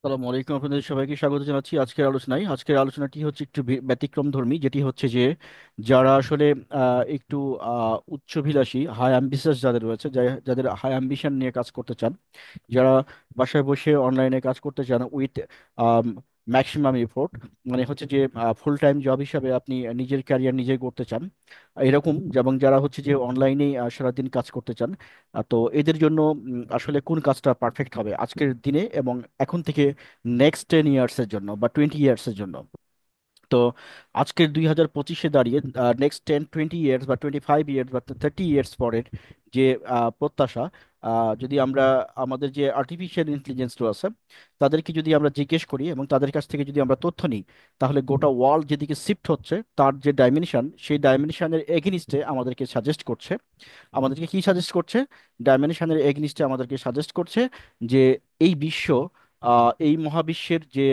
আসসালামু আলাইকুম। আপনাদের সবাইকে স্বাগত জানাচ্ছি আজকের আলোচনাটি হচ্ছে একটু ব্যতিক্রমধর্মী, যেটি হচ্ছে যে যারা আসলে একটু উচ্চভিলাষী, হাই অ্যাম্বিশাস যাদের রয়েছে, যাদের হাই অ্যাম্বিশন নিয়ে কাজ করতে চান, যারা বাসায় বসে অনলাইনে কাজ করতে চান উইথ ম্যাক্সিমাম এফোর্ট, মানে হচ্ছে যে ফুল টাইম জব হিসাবে আপনি নিজের ক্যারিয়ার নিজে করতে চান এরকম, এবং যারা হচ্ছে যে অনলাইনে সারাদিন কাজ করতে চান। তো এদের জন্য আসলে কোন কাজটা পারফেক্ট হবে আজকের দিনে এবং এখন থেকে নেক্সট 10 ইয়ার্সের জন্য বা 20 ইয়ার্সের জন্য। তো আজকের 2025-এ দাঁড়িয়ে নেক্সট 10-20 ইয়ার্স বা 25 ইয়ার্স বা 30 ইয়ার্স পরের যে প্রত্যাশা, যদি আমরা আমাদের যে আর্টিফিশিয়াল ইন্টেলিজেন্স আছে তাদেরকে যদি আমরা জিজ্ঞেস করি এবং তাদের কাছ থেকে যদি আমরা তথ্য নিই, তাহলে গোটা ওয়ার্ল্ড যেদিকে শিফট হচ্ছে তার যে ডাইমেনশন, সেই ডাইমেনশনের এগেনিস্টে আমাদেরকে কি সাজেস্ট করছে, ডাইমেনশনের এগনিস্টে আমাদেরকে সাজেস্ট করছে যে এই বিশ্ব, এই মহাবিশ্বের যে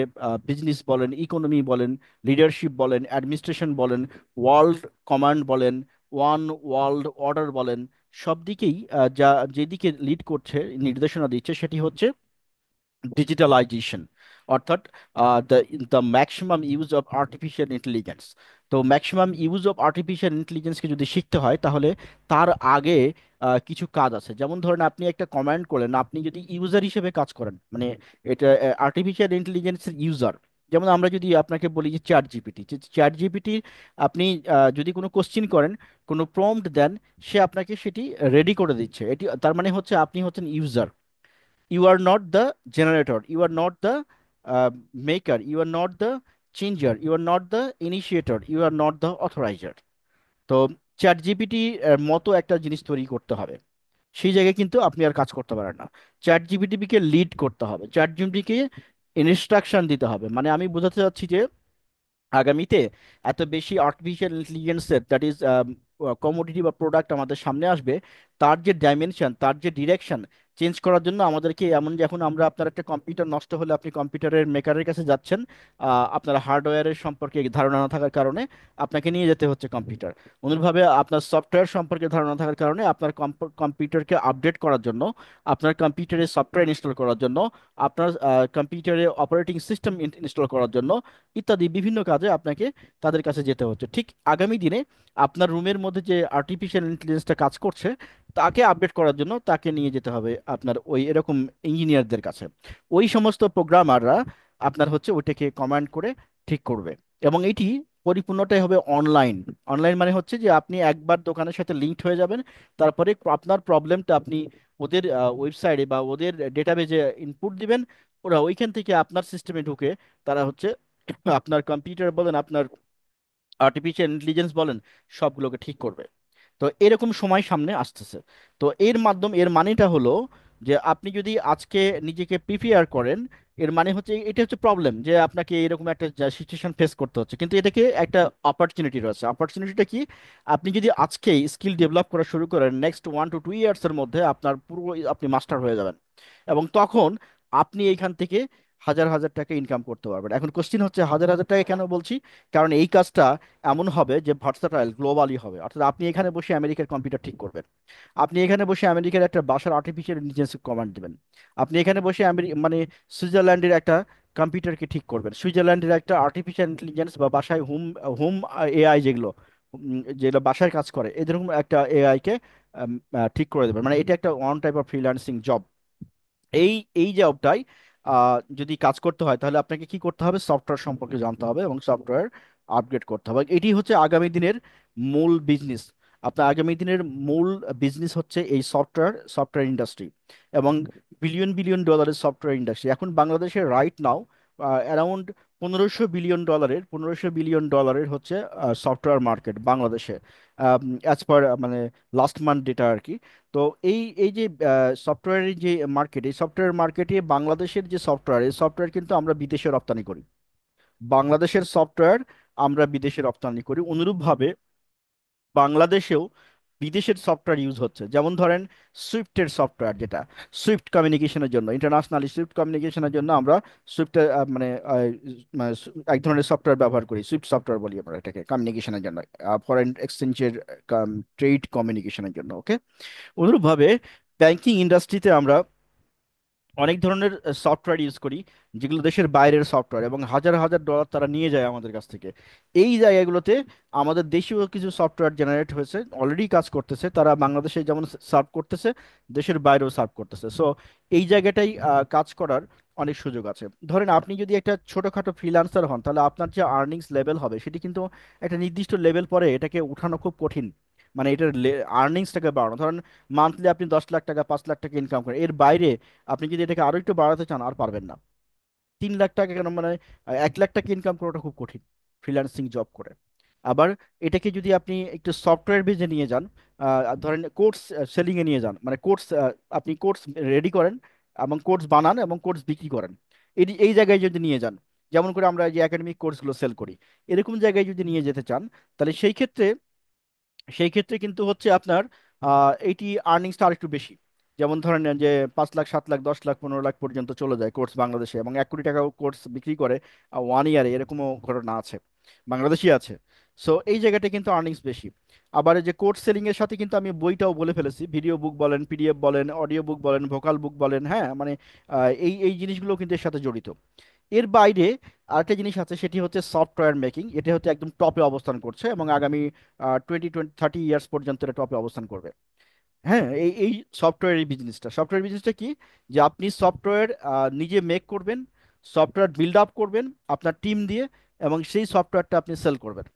বিজনেস বলেন, ইকোনমি বলেন, লিডারশিপ বলেন, অ্যাডমিনিস্ট্রেশন বলেন, ওয়ার্ল্ড কমান্ড বলেন, ওয়ান ওয়ার্ল্ড অর্ডার বলেন, সব দিকেই যা যেদিকে লিড করছে, নির্দেশনা দিচ্ছে, সেটি হচ্ছে ডিজিটালাইজেশন, অর্থাৎ the the maximum use of artificial intelligence. তো ম্যাক্সিমাম ইউজ অফ আর্টিফিশিয়াল ইন্টেলিজেন্সকে যদি শিখতে হয়, তাহলে তার আগে কিছু কাজ আছে। যেমন ধরেন, আপনি একটা কমান্ড করলেন, আপনি যদি ইউজার হিসেবে কাজ করেন, মানে এটা আর্টিফিশিয়াল ইন্টেলিজেন্সের ইউজার। যেমন আমরা যদি আপনাকে বলি যে চ্যাট জিপিটি, আপনি যদি কোনো কোশ্চিন করেন, কোনো প্রম্পট দেন, সে আপনাকে সেটি রেডি করে দিচ্ছে। এটি তার মানে হচ্ছে আপনি হচ্ছেন user. You are not the generator, you are not the maker, you are not the changer, you are not the initiator, you are not the authorizer. তো চ্যাট জিপিটি মতো একটা জিনিস তৈরি করতে হবে, সেই জায়গায় কিন্তু আপনি আর কাজ করতে পারেন না। চ্যাট জিপিটিকে লিড করতে হবে, চ্যাট জিপিটিকে ইনস্ট্রাকশন দিতে হবে। মানে আমি বোঝাতে চাচ্ছি যে আগামীতে এত বেশি আর্টিফিশিয়াল ইন্টেলিজেন্সের দ্যাট ইজ কমোডিটি বা প্রোডাক্ট আমাদের সামনে আসবে, তার যে ডাইমেনশন, তার যে ডিরেকশন চেঞ্জ করার জন্য আমাদেরকে, এমন যখন আমরা, আপনার একটা কম্পিউটার নষ্ট হলে আপনি কম্পিউটারের মেকারের কাছে যাচ্ছেন, আপনার হার্ডওয়্যারের সম্পর্কে ধারণা না থাকার কারণে আপনাকে নিয়ে যেতে হচ্ছে কম্পিউটার। অনুরূপভাবে আপনার সফটওয়্যার সম্পর্কে ধারণা থাকার কারণে আপনার কম্পিউটারকে আপডেট করার জন্য, আপনার কম্পিউটারে সফটওয়্যার ইনস্টল করার জন্য, আপনার কম্পিউটারে অপারেটিং সিস্টেম ইনস্টল করার জন্য, ইত্যাদি বিভিন্ন কাজে আপনাকে তাদের কাছে যেতে হচ্ছে। ঠিক আগামী দিনে আপনার রুমের মধ্যে যে আর্টিফিশিয়াল ইন্টেলিজেন্সটা কাজ করছে, তাকে আপডেট করার জন্য তাকে নিয়ে যেতে হবে আপনার ওই এরকম ইঞ্জিনিয়ারদের কাছে। ওই সমস্ত প্রোগ্রামাররা আপনার হচ্ছে ওইটাকে কমান্ড করে ঠিক করবে। এবং এটি পরিপূর্ণটাই হবে অনলাইন। অনলাইন মানে হচ্ছে যে আপনি একবার দোকানের সাথে লিঙ্কড হয়ে যাবেন, তারপরে আপনার প্রবলেমটা আপনি ওদের ওয়েবসাইটে বা ওদের ডেটাবেজে ইনপুট দিবেন। ওরা ওইখান থেকে আপনার সিস্টেমে ঢুকে তারা হচ্ছে আপনার কম্পিউটার বলেন, আপনার আর্টিফিশিয়াল ইন্টেলিজেন্স বলেন, সবগুলোকে ঠিক করবে। তো এরকম সময় সামনে আসতেছে। তো এর মানেটা হলো যে আপনি যদি আজকে নিজেকে প্রিপেয়ার করেন, এর মানে হচ্ছে, এটা হচ্ছে প্রবলেম যে আপনাকে এরকম একটা সিচুয়েশন ফেস করতে হচ্ছে, কিন্তু এটাকে একটা অপরচুনিটি রয়েছে। অপরচুনিটিটা কি? আপনি যদি আজকে স্কিল ডেভেলপ করা শুরু করেন, নেক্সট 1 to 2 ইয়ার্স এর মধ্যে আপনার পুরো, আপনি মাস্টার হয়ে যাবেন। এবং তখন আপনি এইখান থেকে হাজার হাজার টাকা ইনকাম করতে পারবেন। এখন কোশ্চিন হচ্ছে, হাজার হাজার টাকা কেন বলছি? কারণ এই কাজটা এমন হবে যে ভার্সাটাইল, গ্লোবালি হবে। অর্থাৎ আপনি এখানে বসে আমেরিকার কম্পিউটার ঠিক করবেন, আপনি এখানে বসে আমেরিকার একটা বাসার আর্টিফিশিয়াল ইন্টেলিজেন্স কমান্ড দিবেন, আপনি এখানে বসে মানে সুইজারল্যান্ডের একটা কম্পিউটারকে ঠিক করবেন, সুইজারল্যান্ডের একটা আর্টিফিশিয়াল ইন্টেলিজেন্স বা বাসায় হোম হোম এআই, যেগুলো বাসায় কাজ করে, এরকম একটা এআই কে ঠিক করে দেবেন। মানে এটা একটা one type of freelancing job. এই এই জবটাই যদি কাজ করতে হয়, তাহলে আপনাকে কি করতে হবে? সফটওয়্যার সম্পর্কে জানতে হবে এবং সফটওয়্যার আপগ্রেড করতে হবে। এটি হচ্ছে আগামী দিনের মূল বিজনেস। আপনার আগামী দিনের মূল বিজনেস হচ্ছে এই সফটওয়্যার ইন্ডাস্ট্রি, এবং বিলিয়ন বিলিয়ন ডলারের সফটওয়্যার ইন্ডাস্ট্রি। এখন বাংলাদেশে রাইট নাও অ্যারাউন্ড 1500 বিলিয়ন ডলারের হচ্ছে সফটওয়্যার মার্কেট বাংলাদেশে, অ্যাজ পার মানে লাস্ট মান্থ ডেটা আর কি। তো এই এই যে সফটওয়্যারের যে মার্কেট, এই সফটওয়্যার মার্কেটে বাংলাদেশের যে সফটওয়্যার, এই সফটওয়্যার কিন্তু আমরা বিদেশে রপ্তানি করি। বাংলাদেশের সফটওয়্যার আমরা বিদেশে রপ্তানি করি। অনুরূপভাবে বাংলাদেশেও বিদেশের সফটওয়্যার ইউজ হচ্ছে। যেমন ধরেন, সুইফটের সফটওয়্যার, যেটা সুইফট কমিউনিকেশনের জন্য, ইন্টারন্যাশনালি সুইফট কমিউনিকেশনের জন্য আমরা সুইফটের মানে এক ধরনের সফটওয়্যার ব্যবহার করি, সুইফট সফটওয়্যার বলি আমরা এটাকে, কমিউনিকেশনের জন্য, ফরেন এক্সচেঞ্জের, ট্রেড কমিউনিকেশনের জন্য। ওকে। অনুরূপভাবে ব্যাংকিং ইন্ডাস্ট্রিতে আমরা অনেক ধরনের সফটওয়্যার ইউজ করি যেগুলো দেশের বাইরের সফটওয়্যার, এবং হাজার হাজার ডলার তারা নিয়ে যায় আমাদের কাছ থেকে। এই জায়গাগুলোতে আমাদের দেশীয় কিছু সফটওয়্যার জেনারেট হয়েছে, অলরেডি কাজ করতেছে, তারা বাংলাদেশে যেমন সার্ভ করতেছে, দেশের বাইরেও সার্ভ করতেছে। সো এই জায়গাটাই কাজ করার অনেক সুযোগ আছে। ধরেন আপনি যদি একটা ছোটোখাটো ফ্রিল্যান্সার হন, তাহলে আপনার যে আর্নিংস লেভেল হবে সেটি কিন্তু একটা নির্দিষ্ট লেভেল পরে এটাকে উঠানো খুব কঠিন। মানে এটার আর্নিংসটাকে বাড়ানো, ধরেন মান্থলি আপনি 10 লাখ টাকা 5 লাখ টাকা ইনকাম করেন, এর বাইরে আপনি যদি এটাকে আরো একটু বাড়াতে চান আর পারবেন না। 3 লাখ টাকা কেন, মানে 1 লাখ টাকা ইনকাম করাটা খুব কঠিন ফ্রিল্যান্সিং জব করে। আবার এটাকে যদি আপনি একটু সফটওয়্যার বেজে নিয়ে যান, ধরেন কোর্স সেলিং এ নিয়ে যান, মানে কোর্স, আপনি কোর্স রেডি করেন এবং কোর্স বানান এবং কোর্স বিক্রি করেন, এই জায়গায় যদি নিয়ে যান, যেমন করে আমরা যে একাডেমিক কোর্সগুলো সেল করি, এরকম জায়গায় যদি নিয়ে যেতে চান, তাহলে সেই ক্ষেত্রে কিন্তু হচ্ছে আপনার এইটি আর্নিংসটা আর একটু বেশি। যেমন ধরেন যে 5 লাখ 7 লাখ 10 লাখ 15 লাখ পর্যন্ত চলে যায় কোর্স বাংলাদেশে, এবং 1 কোটি টাকা কোর্স বিক্রি করে 1 ইয়ারে, এরকমও ঘটনা আছে, বাংলাদেশই আছে। সো এই জায়গাটা কিন্তু আর্নিংস বেশি। আবার এই যে কোর্স সেলিং এর সাথে কিন্তু আমি বইটাও বলে ফেলেছি, ভিডিও বুক বলেন, পিডিএফ বলেন, অডিও বুক বলেন, ভোকাল বুক বলেন, হ্যাঁ মানে এই এই জিনিসগুলো কিন্তু এর সাথে জড়িত। এর বাইরে আরেকটা জিনিস আছে, সেটি হচ্ছে সফটওয়্যার মেকিং। এটা হচ্ছে একদম টপে অবস্থান করছে, এবং আগামী 20-30 ইয়ার্স পর্যন্ত এটা টপে অবস্থান করবে। হ্যাঁ, এই সফটওয়্যার বিজনেসটা কি, যে আপনি সফটওয়্যার নিজে মেক করবেন, সফটওয়্যার বিল্ড আপ করবেন আপনার টিম দিয়ে, এবং সেই সফটওয়্যারটা আপনি সেল করবেন।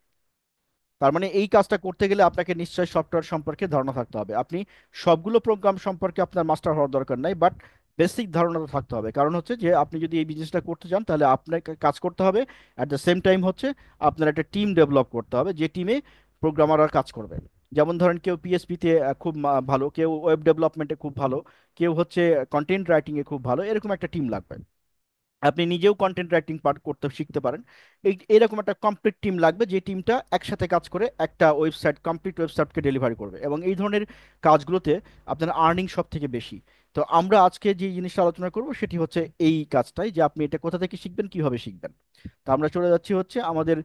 তার মানে এই কাজটা করতে গেলে আপনাকে নিশ্চয়ই সফটওয়্যার সম্পর্কে ধারণা থাকতে হবে। আপনি সবগুলো প্রোগ্রাম সম্পর্কে আপনার মাস্টার হওয়ার দরকার নাই, বাট বেসিক ধারণা তো থাকতে হবে। কারণ হচ্ছে যে আপনি যদি এই বিজনেসটা করতে চান, তাহলে আপনাকে কাজ করতে হবে, অ্যাট দ্য সেম টাইম হচ্ছে আপনার একটা টিম ডেভেলপ করতে হবে, যে টিমে প্রোগ্রামাররা কাজ করবে। যেমন ধরেন কেউ পিএসপিতে খুব ভালো, কেউ ওয়েব ডেভেলপমেন্টে খুব ভালো, কেউ হচ্ছে কন্টেন্ট রাইটিংয়ে খুব ভালো, এরকম একটা টিম লাগবে। আপনি নিজেও কন্টেন্ট রাইটিং পার্ট করতে শিখতে পারেন। এরকম একটা কমপ্লিট টিম লাগবে, যে টিমটা একসাথে কাজ করে একটা ওয়েবসাইট, কমপ্লিট ওয়েবসাইটকে ডেলিভারি করবে, এবং এই ধরনের কাজগুলোতে আপনার আর্নিং সব থেকে বেশি। তো আমরা আজকে যে জিনিসটা আলোচনা করব সেটি হচ্ছে এই কাজটাই, যে আপনি এটা কোথা থেকে শিখবেন, কিভাবে শিখবেন। তো আমরা চলে যাচ্ছি হচ্ছে আমাদের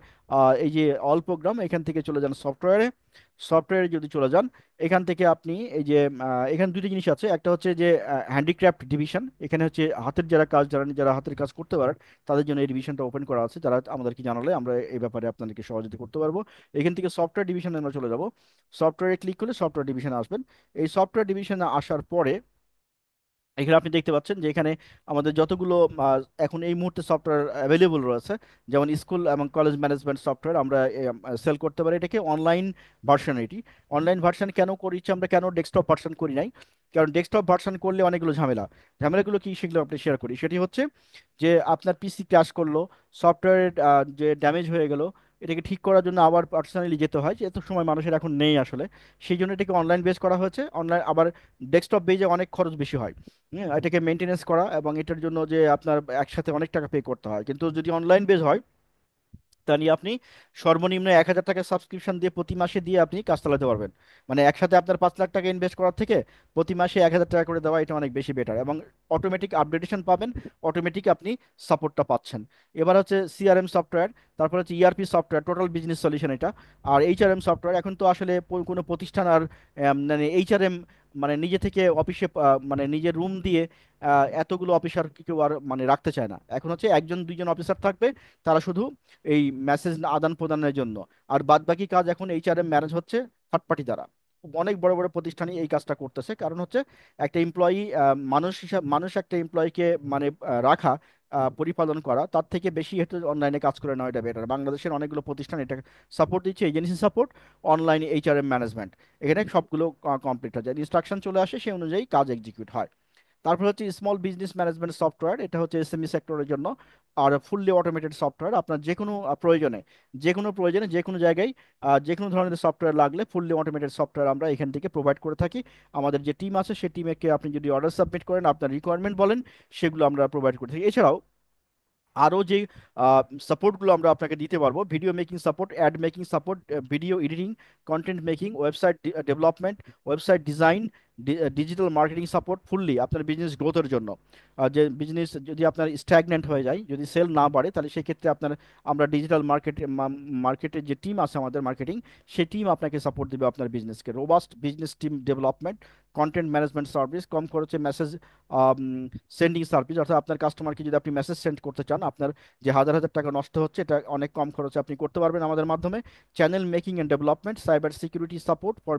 এই যে অল প্রোগ্রাম, এখান থেকে চলে যান সফটওয়্যারে। সফটওয়্যারে যদি চলে যান, এখান থেকে আপনি এই যে এখানে দুটি জিনিস আছে, একটা হচ্ছে যে হ্যান্ডিক্রাফট ডিভিশন, এখানে হচ্ছে হাতের যারা কাজ, যারা যারা হাতের কাজ করতে পারেন তাদের জন্য এই ডিভিশনটা ওপেন করা আছে, যারা আমাদেরকে জানালে আমরা এই ব্যাপারে আপনাদেরকে সহযোগিতা করতে পারবো। এখান থেকে সফটওয়্যার ডিভিশনে আমরা চলে যাব। সফটওয়্যারে ক্লিক করলে সফটওয়্যার ডিভিশনে আসবেন। এই সফটওয়্যার ডিভিশনে আসার পরে এখানে আপনি দেখতে পাচ্ছেন যে এখানে আমাদের যতগুলো এখন এই মুহূর্তে সফটওয়্যার অ্যাভেলেবল রয়েছে, যেমন স্কুল এবং কলেজ ম্যানেজমেন্ট সফটওয়্যার, আমরা সেল করতে পারি এটাকে অনলাইন ভার্সন। এটি অনলাইন ভার্সন কেন করেছি আমরা, কেন ডেস্কটপ ভার্সন করি নাই? কারণ ডেস্কটপ ভার্সন করলে অনেকগুলো ঝামেলাগুলো কি সেগুলো আপনি শেয়ার করি। সেটি হচ্ছে যে আপনার পিসি ক্র্যাশ করলো, সফটওয়্যারের যে ড্যামেজ হয়ে গেল, এটাকে ঠিক করার জন্য আবার পার্সোনালি যেতে হয়, যে এত সময় মানুষের এখন নেই আসলে। সেই জন্য এটাকে অনলাইন বেস করা হয়েছে। অনলাইন আবার ডেস্কটপ বেজে অনেক খরচ বেশি হয়, হ্যাঁ, এটাকে মেনটেনেন্স করা, এবং এটার জন্য যে আপনার একসাথে অনেক টাকা পে করতে হয়। কিন্তু যদি অনলাইন বেজ হয়, তা নিয়ে আপনি সর্বনিম্ন 1,000 টাকা সাবস্ক্রিপশন দিয়ে প্রতি মাসে দিয়ে আপনি কাজ চালাতে পারবেন। মানে একসাথে আপনার 5 লাখ টাকা ইনভেস্ট করার থেকে প্রতি মাসে 1,000 টাকা করে দেওয়া, এটা অনেক বেশি বেটার, এবং অটোমেটিক আপডেটেশন পাবেন, অটোমেটিক আপনি সাপোর্টটা পাচ্ছেন। এবার হচ্ছে সিআরএম সফটওয়্যার, তারপর হচ্ছে ERP software, total business solution এটা। আর এইচআরএম সফটওয়্যার, এখন তো আসলে কোনো প্রতিষ্ঠান আর মানে এইচআরএম, মানে নিজে থেকে অফিসে মানে নিজের রুম দিয়ে এতগুলো অফিসার কেউ আর মানে রাখতে চায় না। এখন হচ্ছে একজন দুইজন অফিসার থাকবে, তারা শুধু এই মেসেজ আদান প্রদানের জন্য। আর বাদ বাকি কাজ এখন এইচআরএম ম্যানেজ হচ্ছে থার্ড পার্টি দ্বারা। অনেক বড় বড় প্রতিষ্ঠানই এই কাজটা করতেছে, কারণ হচ্ছে একটা এমপ্লয়ি, মানুষ একটা এমপ্লয়িকে মানে রাখা, পরিপালন করা, তার থেকে বেশি হয়তো অনলাইনে কাজ করে নেওয়া, এটা বেটার। বাংলাদেশের অনেকগুলো প্রতিষ্ঠান এটা সাপোর্ট দিচ্ছে, agency support, online HRM management, এখানে সবগুলো কমপ্লিট হয়ে যায়, ইনস্ট্রাকশন চলে আসে, সেই অনুযায়ী কাজ এক্সিকিউট হয়। তারপর হচ্ছে স্মল বিজনেস ম্যানেজমেন্ট সফটওয়্যার, এটা হচ্ছে এসএমই সেক্টরের জন্য। আর ফুললি অটোমেটেড সফটওয়্যার, আপনার যে কোনো জায়গায় যে কোনো ধরনের সফটওয়্যার লাগলে ফুললি অটোমেটেড সফটওয়্যার আমরা এখান থেকে প্রোভাইড করে থাকি। আমাদের যে টিম আছে সেই টিমকে আপনি যদি অর্ডার সাবমিট করেন, আপনার রিকোয়ারমেন্ট বলেন, সেগুলো আমরা প্রোভাইড করে থাকি। এছাড়াও আরও যে সাপোর্টগুলো আমরা আপনাকে দিতে পারবো, video making support, ad making support, video editing, content making, website development, website design, digital marketing support fully আপনার বিজনেস গ্রোথের জন্য। যে বিজনেস যদি আপনার স্ট্যাগনেন্ট হয়ে যায়, যদি সেল না বাড়ে, তাহলে সেক্ষেত্রে আপনার আমরা ডিজিটাল মার্কেটের যে টিম আছে আমাদের মার্কেটিং, সেই টিম আপনাকে সাপোর্ট দেবে আপনার বিজনেসকে। Robust business team development, content management service, কম খরচে মেসেজ সেন্ডিং সার্ভিস, অর্থাৎ আপনার কাস্টমারকে যদি আপনি মেসেজ সেন্ড করতে চান, আপনার যে হাজার হাজার টাকা নষ্ট হচ্ছে, এটা অনেক কম খরচে আপনি করতে পারবেন আমাদের মাধ্যমে। Channel making and development, cyber security support for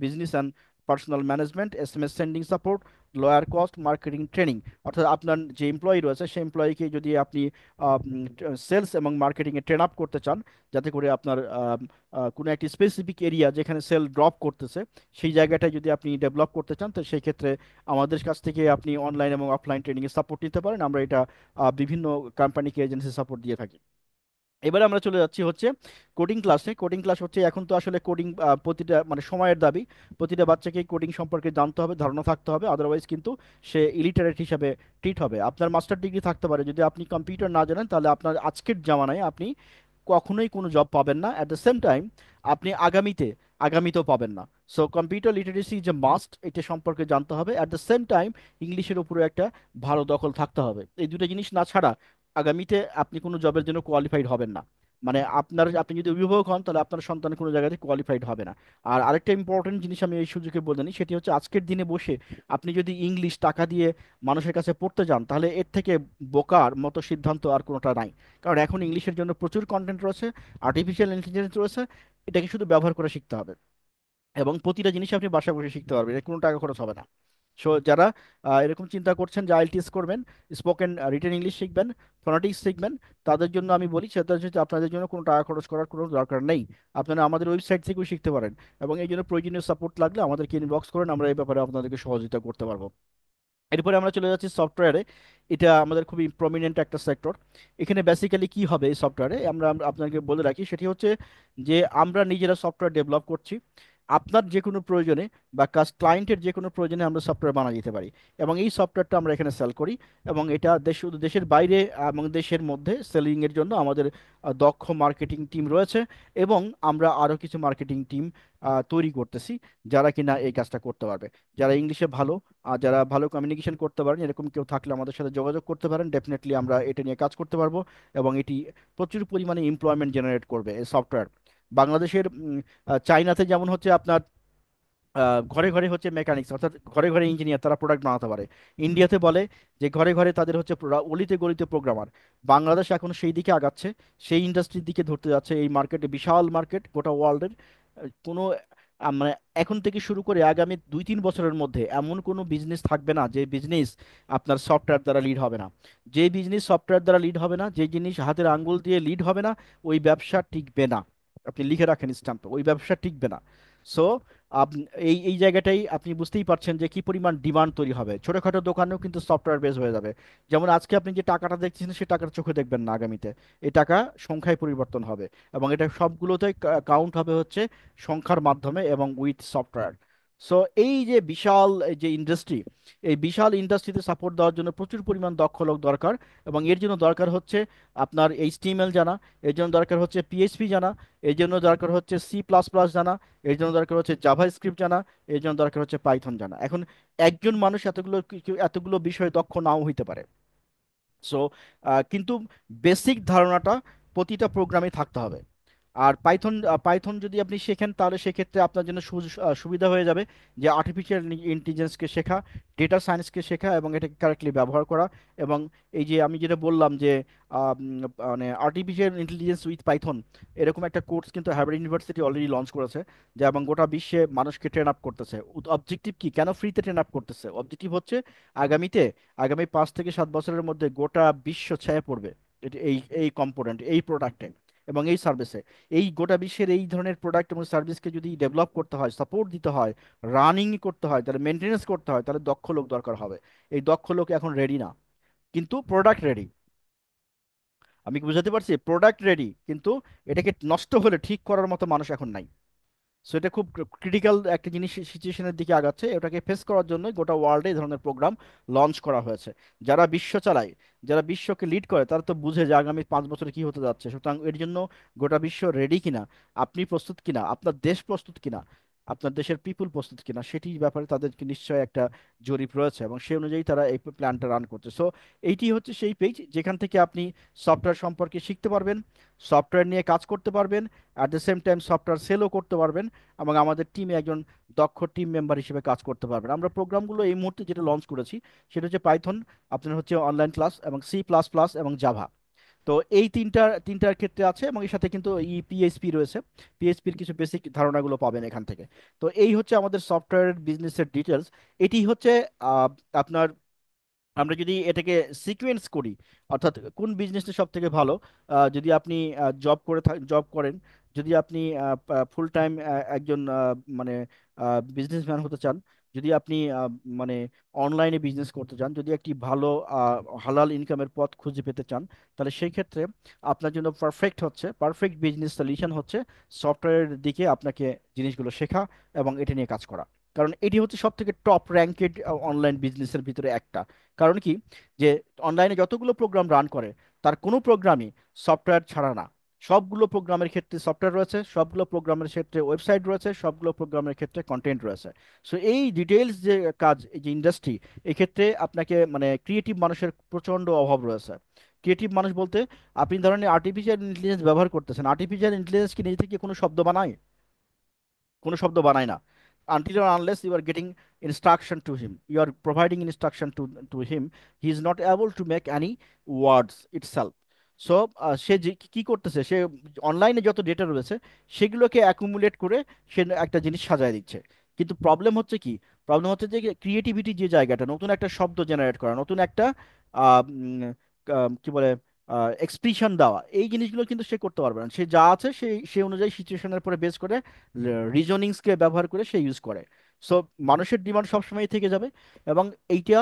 business and personal management, SMS sending support, lower cost marketing training. অর্থাৎ আপনার যে এমপ্লয়ি রয়েছে সেই এমপ্লয়িকে যদি আপনি সেলস এবং মার্কেটিংয়ে ট্রেন আপ করতে চান, যাতে করে আপনার কোনো একটি স্পেসিফিক এরিয়া যেখানে সেল ড্রপ করতেছে, সেই জায়গাটায় যদি আপনি ডেভেলপ করতে চান, তো সেই ক্ষেত্রে আমাদের কাছ থেকে আপনি অনলাইন এবং অফলাইন ট্রেনিংয়ে সাপোর্ট নিতে পারেন। আমরা এটা বিভিন্ন কোম্পানিকে এজেন্সি সাপোর্ট দিয়ে থাকি। এবারে আমরা চলে যাচ্ছি হচ্ছে কোডিং ক্লাসে। কোডিং ক্লাস হচ্ছে, এখন তো আসলে কোডিং প্রতিটা মানে সময়ের দাবি, প্রতিটা বাচ্চাকে কোডিং সম্পর্কে জানতে হবে, ধারণা থাকতে হবে, আদারওয়াইজ কিন্তু সে ইলিটারেট হিসাবে ট্রিট হবে। আপনার মাস্টার ডিগ্রি থাকতে পারে, যদি আপনি কম্পিউটার না জানেন, তাহলে আপনার আজকের জামানায় আপনি কখনোই কোনো জব পাবেন না। অ্যাট দ্য সেম টাইম আপনি আগামীতেও পাবেন না। সো কম্পিউটার লিটারেসি যে মাস্ট, এটা সম্পর্কে জানতে হবে। অ্যাট দ্য সেম টাইম ইংলিশের উপরে একটা ভালো দখল থাকতে হবে। এই দুটো জিনিস না ছাড়া আগামীতে আপনি কোনো জবের জন্য কোয়ালিফাইড হবেন না। মানে আপনি যদি অভিভাবক হন, তাহলে আপনার সন্তান কোনো জায়গাতে কোয়ালিফাইড হবে না। আর আরেকটা ইম্পর্টেন্ট জিনিস আমি এই সুযোগে বলে নিই, সেটি হচ্ছে আজকের দিনে বসে আপনি যদি ইংলিশ টাকা দিয়ে মানুষের কাছে পড়তে যান, তাহলে এর থেকে বোকার মতো সিদ্ধান্ত আর কোনোটা নাই। কারণ এখন ইংলিশের জন্য প্রচুর কন্টেন্ট রয়েছে, আর্টিফিশিয়াল ইন্টেলিজেন্স রয়েছে, এটাকে শুধু ব্যবহার করে শিখতে হবে। এবং প্রতিটা জিনিস আপনি বাসায় বসে শিখতে পারবেন, এর কোনো টাকা খরচ হবে না। সো যারা এরকম চিন্তা করছেন যে আইএলটিএস করবেন, স্পোকেন রিটেন ইংলিশ শিখবেন, ফোনেটিক্স শিখবেন, তাদের জন্য আমি বলি সেটা হচ্ছে আপনাদের জন্য কোনো টাকা খরচ করার কোনো দরকার নেই। আপনারা আমাদের ওয়েবসাইট থেকেও শিখতে পারেন। এবং এই জন্য প্রয়োজনীয় সাপোর্ট লাগলে আমাদেরকে ইনবক্স করেন, আমরা এই ব্যাপারে আপনাদেরকে সহযোগিতা করতে পারবো। এরপরে আমরা চলে যাচ্ছি সফটওয়্যারে। এটা আমাদের খুবই প্রমিনেন্ট একটা সেক্টর। এখানে বেসিক্যালি কি হবে এই সফটওয়্যারে, আমরা আপনাকে বলে রাখি, সেটি হচ্ছে যে আমরা নিজেরা সফটওয়্যার ডেভেলপ করছি। আপনার যে কোনো প্রয়োজনে বা ক্লায়েন্টের যে কোনো প্রয়োজনে আমরা সফটওয়্যার বানিয়ে দিতে পারি, এবং এই সফটওয়্যারটা আমরা এখানে সেল করি। এবং এটা শুধু দেশের বাইরে এবং দেশের মধ্যে সেলিংয়ের জন্য আমাদের দক্ষ মার্কেটিং টিম রয়েছে। এবং আমরা আরও কিছু মার্কেটিং টিম তৈরি করতেছি, যারা কিনা এই কাজটা করতে পারবে। যারা ইংলিশে ভালো, আর যারা ভালো কমিউনিকেশন করতে পারেন, এরকম কেউ থাকলে আমাদের সাথে যোগাযোগ করতে পারেন। ডেফিনেটলি আমরা এটা নিয়ে কাজ করতে পারবো। এবং এটি প্রচুর পরিমাণে এমপ্লয়মেন্ট জেনারেট করবে এই সফটওয়্যার। বাংলাদেশের চাইনাতে যেমন হচ্ছে আপনার ঘরে ঘরে হচ্ছে মেকানিক্স, অর্থাৎ ঘরে ঘরে ইঞ্জিনিয়ার, তারা প্রোডাক্ট বানাতে পারে। ইন্ডিয়াতে বলে যে ঘরে ঘরে তাদের হচ্ছে অলিতে গলিতে প্রোগ্রামার। বাংলাদেশ এখন সেই দিকে আগাচ্ছে, সেই ইন্ডাস্ট্রির দিকে ধরতে যাচ্ছে। এই মার্কেটে বিশাল মার্কেট, গোটা ওয়ার্ল্ডের কোনো মানে এখন থেকে শুরু করে আগামী 2-3 বছরের মধ্যে এমন কোনো বিজনেস থাকবে না যে বিজনেস আপনার সফটওয়্যার দ্বারা লিড হবে না। যে বিজনেস সফটওয়্যার দ্বারা লিড হবে না, যে জিনিস হাতের আঙ্গুল দিয়ে লিড হবে না, ওই ব্যবসা টিকবে না। আপনি লিখে রাখেন স্ট্যাম্পে, ওই ব্যবসা টিকবে না। সো এই এই জায়গাটাই আপনি বুঝতেই পারছেন যে কি পরিমাণ ডিমান্ড তৈরি হবে। ছোটখাটো দোকানেও কিন্তু সফটওয়্যার বেস হয়ে যাবে। যেমন আজকে আপনি যে টাকাটা দেখছেন, সে টাকার চোখে দেখবেন না, আগামীতে এই টাকা সংখ্যায় পরিবর্তন হবে। এবং এটা সবগুলোতে কাউন্ট হবে হচ্ছে সংখ্যার মাধ্যমে এবং উইথ সফটওয়্যার। সো এই যে বিশাল এই যে ইন্ডাস্ট্রি, এই বিশাল ইন্ডাস্ট্রিতে সাপোর্ট দেওয়ার জন্য প্রচুর পরিমাণ দক্ষ লোক দরকার। এবং এর জন্য দরকার হচ্ছে আপনার এইচটিএমএল জানা, এর জন্য দরকার হচ্ছে পিএইচপি জানা, এর জন্য দরকার হচ্ছে সি++ জানা, এর জন্য দরকার হচ্ছে জাভা স্ক্রিপ্ট জানা, এর জন্য দরকার হচ্ছে পাইথন জানা। এখন একজন মানুষ এতগুলো বিষয়ে দক্ষ নাও হইতে পারে। সো কিন্তু বেসিক ধারণাটা প্রতিটা প্রোগ্রামে থাকতে হবে। আর পাইথন যদি আপনি শেখেন, তাহলে সেক্ষেত্রে আপনার জন্য সুবিধা হয়ে যাবে যে আর্টিফিশিয়াল ইন্টেলিজেন্সকে শেখা, ডেটা সায়েন্সকে শেখা, এবং এটাকে কারেক্টলি ব্যবহার করা। এবং এই যে আমি যেটা বললাম যে মানে আর্টিফিশিয়াল ইন্টেলিজেন্স উইথ পাইথন, এরকম একটা কোর্স কিন্তু হার্ভার্ড ইউনিভার্সিটি অলরেডি লঞ্চ করেছে, যা এবং গোটা বিশ্বে মানুষকে ট্রেন আপ করতেছে। অবজেক্টিভ কি, কেন ফ্রিতে ট্রেন আপ করতেছে? অবজেক্টিভ হচ্ছে আগামীতে, আগামী 5 থেকে 7 বছরের মধ্যে গোটা বিশ্ব ছেয়ে পড়বে এই কম্পোনেন্ট, এই প্রোডাক্টে এবং এই সার্ভিসে। এই গোটা বিশ্বের এই ধরনের প্রোডাক্ট এবং সার্ভিসকে যদি ডেভেলপ করতে হয়, সাপোর্ট দিতে হয়, রানিং করতে হয়, তাহলে মেনটেনেন্স করতে হয়, তাহলে দক্ষ লোক দরকার হবে। এই দক্ষ লোক এখন রেডি না, কিন্তু প্রোডাক্ট রেডি। আমি কি বুঝাতে পারছি? প্রোডাক্ট রেডি, কিন্তু এটাকে নষ্ট হলে ঠিক করার মতো মানুষ এখন নাই। সো এটা খুব ক্রিটিক্যাল একটা জিনিস, সিচুয়েশনের দিকে আগাচ্ছে। এটাকে ফেস করার জন্য গোটা ওয়ার্ল্ডে এই ধরনের প্রোগ্রাম লঞ্চ করা হয়েছে। যারা বিশ্ব চালায়, যারা বিশ্বকে লিড করে, তারা তো বুঝে যে আগামী 5 বছরে কি হতে যাচ্ছে। সুতরাং এর জন্য গোটা বিশ্ব রেডি কিনা, আপনি প্রস্তুত কিনা, আপনার দেশ প্রস্তুত কিনা, আপনার দেশের পিপুল প্রস্তুত কিনা সেটি ব্যাপারে তাদেরকে নিশ্চয়ই একটা জরিপ রয়েছে, এবং সেই অনুযায়ী তারা এই প্ল্যানটা রান করছে। সো এইটি হচ্ছে সেই পেজ যেখান থেকে আপনি সফটওয়্যার সম্পর্কে শিখতে পারবেন, সফটওয়্যার নিয়ে কাজ করতে পারবেন, at the same time software সেলও করতে পারবেন, এবং আমাদের টিমে একজন দক্ষ টিম মেম্বার হিসেবে কাজ করতে পারবেন। আমরা প্রোগ্রামগুলো এই মুহূর্তে যেটা লঞ্চ করেছি সেটা হচ্ছে পাইথন, আপনার হচ্ছে অনলাইন ক্লাস, এবং C++ এবং জাভা। তো এই তিনটার ক্ষেত্রে আছে, এবং এর সাথে কিন্তু পিএইচপি রয়েছে। পিএইচপির কিছু বেসিক ধারণাগুলো পাবেন এখান থেকে। তো এই হচ্ছে আমাদের সফটওয়্যার বিজনেসের ডিটেলস। এটি হচ্ছে আহ, আপনার, আমরা যদি এটাকে সিকোয়েন্স করি, অর্থাৎ কোন বিজনেসটা সব থেকে ভালো, যদি আপনি জব করেন, যদি আপনি ফুল টাইম একজন মানে বিজনেসম্যান হতে চান, যদি আপনি মানে অনলাইনে বিজনেস করতে চান, যদি একটি ভালো হালাল ইনকামের পথ খুঁজে পেতে চান, তাহলে সেই ক্ষেত্রে আপনার জন্য পারফেক্ট বিজনেস সলিউশন হচ্ছে সফটওয়্যারের দিকে আপনাকে জিনিসগুলো শেখা এবং এটা নিয়ে কাজ করা। কারণ এটি হচ্ছে সব থেকে টপ র্যাঙ্কেড অনলাইন বিজনেসের ভিতরে একটা। কারণ কি, যে অনলাইনে যতগুলো প্রোগ্রাম রান করে তার কোনো প্রোগ্রামই সফটওয়্যার ছাড়া না। সবগুলো প্রোগ্রামের ক্ষেত্রে সফটওয়্যার রয়েছে, সবগুলো প্রোগ্রামের ক্ষেত্রে ওয়েবসাইট রয়েছে, সবগুলো প্রোগ্রামের ক্ষেত্রে কন্টেন্ট রয়েছে। সো এই ডিটেলস যে কাজ, এই যে ইন্ডাস্ট্রি, এক্ষেত্রে আপনাকে মানে ক্রিয়েটিভ মানুষের প্রচণ্ড অভাব রয়েছে। ক্রিয়েটিভ মানুষ বলতে, আপনি ধরেন আর্টিফিশিয়াল ইন্টেলিজেন্স ব্যবহার করতেছেন, আর্টিফিশিয়াল ইন্টেলিজেন্স কি নিজে থেকে কোনো শব্দ বানায়? কোনো শব্দ বানায় না। Until or unless you are getting instruction to him, you are providing instruction to him, he is not able to make any words itself. So সে যে কি করতেছে, সে অনলাইনে যত ডেটা রয়েছে সেগুলোকে অ্যাকুমুলেট করে সে একটা জিনিস সাজায় দিচ্ছে। কিন্তু প্রবলেম হচ্ছে কি, প্রবলেম হচ্ছে যে ক্রিয়েটিভিটি যে জায়গাটা, নতুন একটা শব্দ জেনারেট করা, নতুন একটা কি বলে এক্সপ্রেশন দেওয়া, এই জিনিসগুলো কিন্তু সে করতে পারবে না। সে যা আছে সে অনুযায়ী সিচুয়েশনের উপরে বেস করে রিজনিংসকে ব্যবহার করে সে ইউজ করে। সো মানুষের ডিমান্ড সবসময় থেকে যাবে, এবং এইটা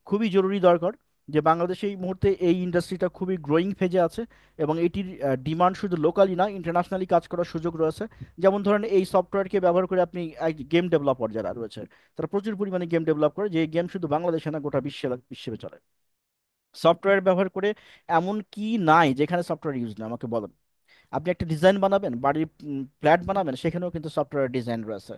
খুবই জরুরি দরকার, যে বাংলাদেশে এই মুহূর্তে এই ইন্ডাস্ট্রিটা খুবই গ্রোয়িং ফেজে আছে, এবং এটির ডিমান্ড শুধু লোকালি না, ইন্টারন্যাশনালি কাজ করার সুযোগ রয়েছে। যেমন ধরেন এই সফটওয়্যারকে ব্যবহার করে আপনি গেম ডেভেলপার যারা রয়েছে, তারা প্রচুর পরিমাণে গেম ডেভেলপ করে, যে গেম শুধু বাংলাদেশে না গোটা বিশ্বে চলে। সফটওয়্যার ব্যবহার করে এমন কি নাই যেখানে সফটওয়্যার ইউজ না, আমাকে বলেন। আপনি একটা ডিজাইন বানাবেন, বাড়ির ফ্ল্যাট বানাবেন, সেখানেও কিন্তু সফটওয়্যার ডিজাইন রয়েছে।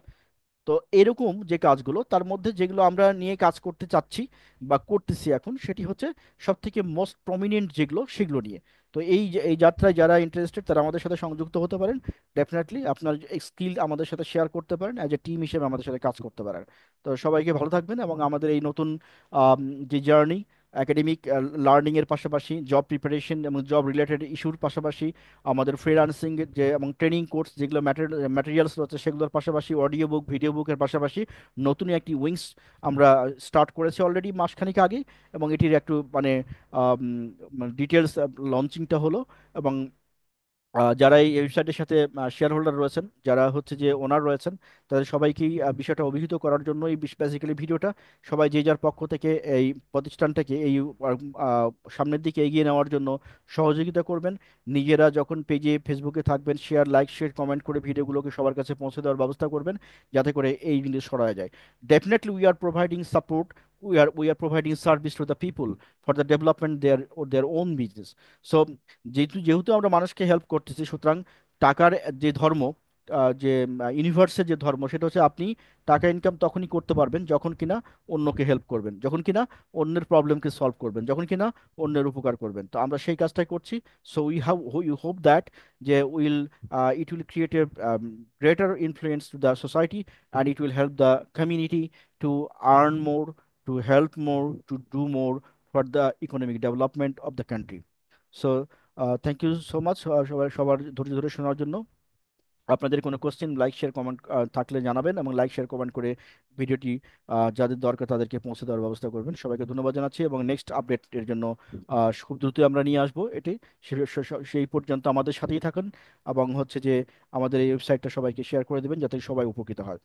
তো এরকম যে কাজগুলো, তার মধ্যে যেগুলো আমরা নিয়ে কাজ করতে চাচ্ছি বা করতেছি এখন, সেটি হচ্ছে সব থেকে মোস্ট প্রমিনেন্ট যেগুলো, সেগুলো নিয়ে। তো এই যাত্রায় যারা ইন্টারেস্টেড তারা আমাদের সাথে সংযুক্ত হতে পারেন। ডেফিনেটলি আপনার স্কিল আমাদের সাথে শেয়ার করতে পারেন, অ্যাজ এ টিম হিসেবে আমাদের সাথে কাজ করতে পারেন। তো সবাইকে ভালো থাকবেন, এবং আমাদের এই নতুন যে জার্নি, একাডেমিক লার্নিং এর পাশাপাশি জব প্রিপারেশন এবং জব রিলেটেড ইস্যুর পাশাপাশি আমাদের ফ্রিল্যান্সিং যে এবং ট্রেনিং কোর্স যেগুলো ম্যাটেরিয়ালস রয়েছে সেগুলোর পাশাপাশি অডিও বুক, ভিডিও বুকের পাশাপাশি নতুন একটি উইংস আমরা স্টার্ট করেছি অলরেডি মাসখানেক আগে, এবং এটির একটু মানে ডিটেলস লঞ্চিংটা হলো। এবং যারা এই ওয়েবসাইটের সাথে শেয়ার হোল্ডার রয়েছেন, যারা হচ্ছে যে ওনার রয়েছেন, তাদের সবাইকেই বিষয়টা অভিহিত করার জন্য এই বেসিক্যালি ভিডিওটা। সবাই যে যার পক্ষ থেকে এই প্রতিষ্ঠানটাকে এই আহ, সামনের দিকে এগিয়ে নেওয়ার জন্য সহযোগিতা করবেন। নিজেরা যখন পেজে ফেসবুকে থাকবেন, শেয়ার কমেন্ট করে ভিডিওগুলোকে সবার কাছে পৌঁছে দেওয়ার ব্যবস্থা করবেন, যাতে করে এই জিনিস সরা যায়। Definitely we are providing support, we are providing service to the people for the development their own business. So যেহেতু আমরা মানুষকে হেল্প করতেছি, সুতরাং টাকার যে ধর্ম, যে ইউনিভার্সের যে ধর্ম, সেটা হচ্ছে আপনি টাকা ইনকাম তখনই করতে পারবেন যখন কিনা অন্যকে হেল্প করবেন, যখন কিনা অন্যের প্রবলেমকে সলভ করবেন, যখন কিনা অন্যের উপকার করবেন। তো আমরা সেই কাজটাই করছি। সো ইউ হোপ দ্যাট যে it will create a greater influence to the society, and it will help the community to earn more, to help more, to do more for the economic development of the country. So thank you so much সবার ধৈর্য ধরে শোনার জন্য। আপনাদের কোনো question, like share comment থাকলে জানাবেন, এবং লাইক শেয়ার কমেন্ট করে ভিডিওটি যাদের দরকার তাদেরকে পৌঁছে দেওয়ার ব্যবস্থা করবেন। সবাইকে ধন্যবাদ জানাচ্ছি, এবং নেক্সট আপডেটের জন্য খুব দ্রুত আমরা নিয়ে আসবো এটি। সেই পর্যন্ত আমাদের সাথেই থাকুন, এবং হচ্ছে যে আমাদের এই ওয়েবসাইটটা সবাইকে শেয়ার করে দেবেন যাতে সবাই উপকৃত হয়।